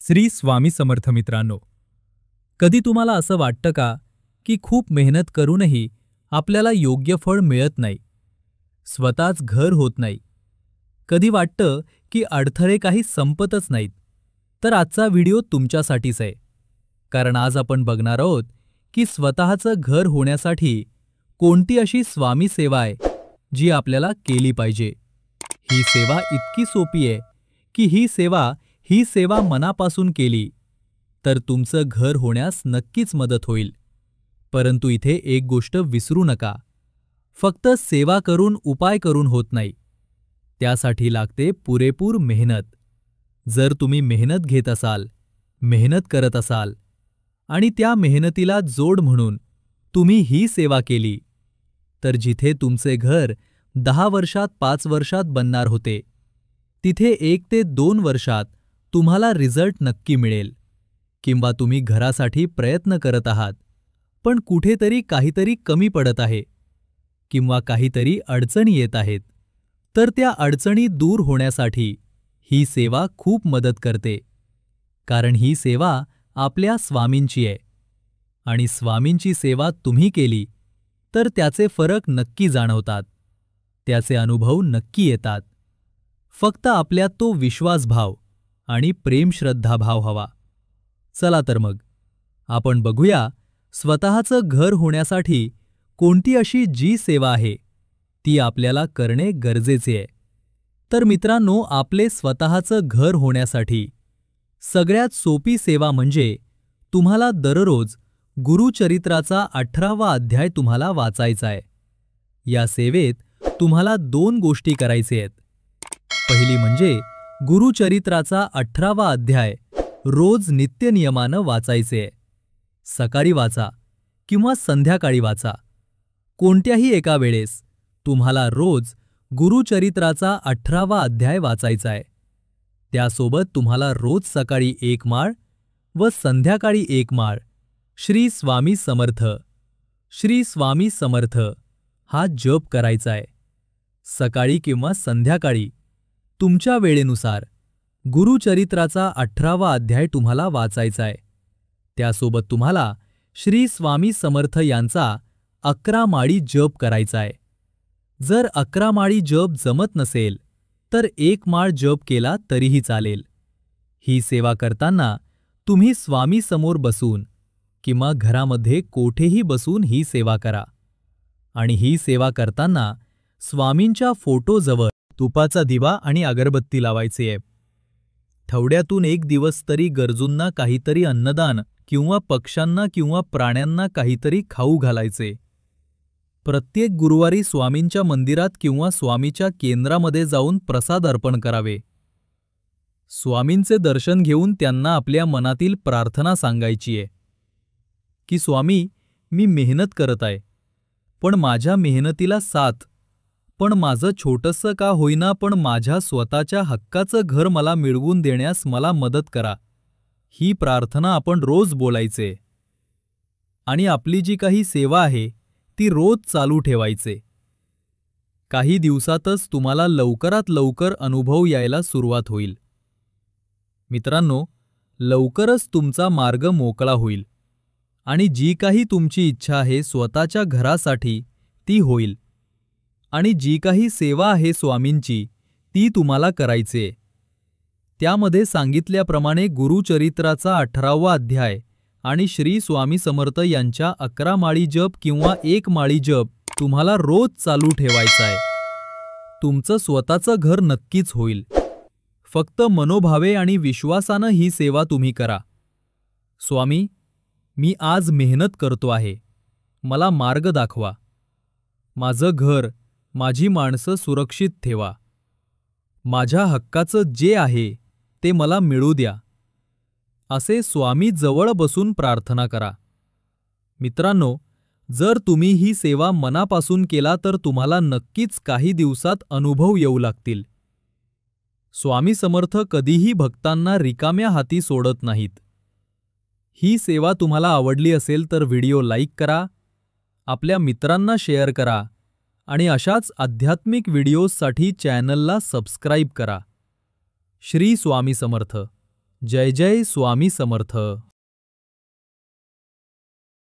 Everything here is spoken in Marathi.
श्री स्वामी समर्थ मित्रांनो, कधी तुम्हाला असं वाटतं का की खूप मेहनत करूनही आपल्याला योग्य फळ मिळत नाही, स्वतःच घर होत नाही? कधी वाटतं की अडथळे काही संपतच नाहीत? तर आजचा व्हिडिओ तुमच्यासाठीच आहे, कारण आज आपण बघणार आहोत की स्वतःचं घर होण्यासाठी कोणती अशी स्वामी सेवा आहे जी आपल्याला केली पाहिजे. ही सेवा इतकी सोपी आहे की ही सेवा मनापासून केली तर तुमचं घर होण्यास नक्कीच मदत होईल. परंतु इथे एक गोष्ट विसरू नका, फक्त सेवा करून उपाय करून होत नाही, त्यासाठी लागते पुरेपूर मेहनत. जर तुम्ही मेहनत घेत असाल, मेहनत करत असाल आणि त्या मेहनतीला जोड म्हणून तुम्ही ही सेवा केली, तर जिथे तुमचे घर 10 वर्षात 5 वर्षात बनणार होते, तिथे 1 ते 2 वर्षात तुम्हाला रिझल्ट नक्की मिळेल. किंवा तुम्ही घरासाठी प्रयत्न करत आहात, पण कुठेतरी काहीतरी कमी पडत आहे किंवा काहीतरी अडचणी येत आहेत, तर त्या अडचणी दूर होण्यासाठी ही सेवा खूप मदत करते. कारण ही सेवा आपल्या स्वामींची आहे आणि स्वामींची सेवा तुम्ही केली तर त्याचे फरक नक्की जाणवतात, त्याचे अनुभव नक्की येतात. फक्त आपल्यात तो विश्वासभाव आणि प्रेमश्रद्धाभाव हवा. चला तर मग आपण बघूया स्वतःचं घर होण्यासाठी कोणती अशी जी सेवा आहे ती आपल्याला करणे गरजेचे आहे. तर मित्रांनो, आपले स्वतःचं घर होण्यासाठी सगळ्यात सोपी सेवा म्हणजे तुम्हाला दररोज गुरुचरित्राचा 18वा अध्याय तुम्हाला वाचायचा आहे. या सेवेत तुम्हाला 2 गोष्टी करायचे आहेत. पहिली म्हणजे गुरुचरित्राचा 18वा अध्याय रोज नित्यनियमानं वाचायचे आहे. सकाळी वाचा किंवा संध्याकाळी वाचा, कोणत्याही एका वेळेस तुम्हाला रोज गुरुचरित्राचा 18वा अध्याय वाचायचा आहे. त्यासोबत तुम्हाला रोज सकाळी 1 माळ व संध्याकाळी 1 माळ श्री स्वामी समर्थ, श्री स्वामी समर्थ हा जप करायचा आहे. सकाळी किंवा संध्याकाळी तुमच्या वेळेनुसार गुरुचरित्राचा 18वा अध्याय तुम्हाला वाचायचा आहे. त्यासोबत तुम्हाला श्री स्वामी समर्थ यांचा 11 माळी जप करायचा आहे. जर 11 माळी जप जमत नसेल तर 1 माळ जप केला तरीही चालेल. ही सेवा करताना तुम्ही स्वामी समोर बसून किंवा घरामध्ये कोठेही बसून ही सेवा करा. आणि ही सेवा करताना स्वामींच्या फोटोजवळ तुपाचा दिवा आणि अगरबत्ती लावायची आहे. आठवड्यातून 1 दिवस तरी गरजूंना काहीतरी अन्नदान किंवा पक्ष्यांना किंवा प्राण्यांना काहीतरी खाऊ घालायचे. प्रत्येक गुरुवारी स्वामींच्या मंदिरात किंवा स्वामीच्या केंद्रामध्ये जाऊन प्रसाद अर्पण करावे. स्वामींचे दर्शन घेऊन त्यांना आपल्या मनातील प्रार्थना सांगायची आहे की स्वामी, मी मेहनत करत आहे, पण माझ्या मेहनतीला साथ, पण माझं छोटंसं का होईना पण माझ्या स्वतःच्या हक्काचं घर मला मिळवून देण्यास मला मदत करा. ही प्रार्थना आपण रोज बोलायचे आणि आपली जी काही सेवा आहे ती रोज चालू ठेवायचे. काही दिवसातच तुम्हाला लवकरात लवकर अनुभव यायला सुरुवात होईल. मित्रांनो, लवकरच तुमचा मार्ग मोकळा होईल आणि जी काही तुमची इच्छा आहे स्वतःच्या घरासाठी ती होईल. आणि जी काही सेवा आहे स्वामींची ती तुम्हाला करायचे. त्यामध्ये सांगितल्याप्रमाणे गुरुचरित्राचा 18वा अध्याय आणि श्री स्वामी समर्थ यांच्या 11 माळी जप किंवा 1 माळी जप तुम्हाला रोज चालू ठेवायचा आहे. तुमचं स्वतःचं घर नक्कीच होईल. फक्त मनोभावे आणि विश्वासानं ही सेवा तुम्ही करा. स्वामी, मी आज मेहनत करतो आहे, मला मार्ग दाखवा. माझं घर, माझी माणसं सुरक्षित ठेवा. माझ्या हक्काचं जे आहे ते मला मिळू द्या. असे स्वामी जवळ बसून प्रार्थना करा. मित्रांनो, जर तुम्ही ही सेवा मनापासून केला तर तुम्हाला नक्कीच काही दिवसात अनुभव येऊ लागतील. स्वामी समर्थ कधीही भक्तांना रिकाम्या हाती सोडत नाहीत. ही सेवा तुम्हाला आवडली असेल तर व्हिडिओ लाईक करा, आपल्या मित्रांना शेअर करा आणि अशाच आध्यात्मिक व्हिडिओजसाठी चॅनलला सबस्क्राईब करा. श्री स्वामी समर्थ. जय जय स्वामी समर्थ.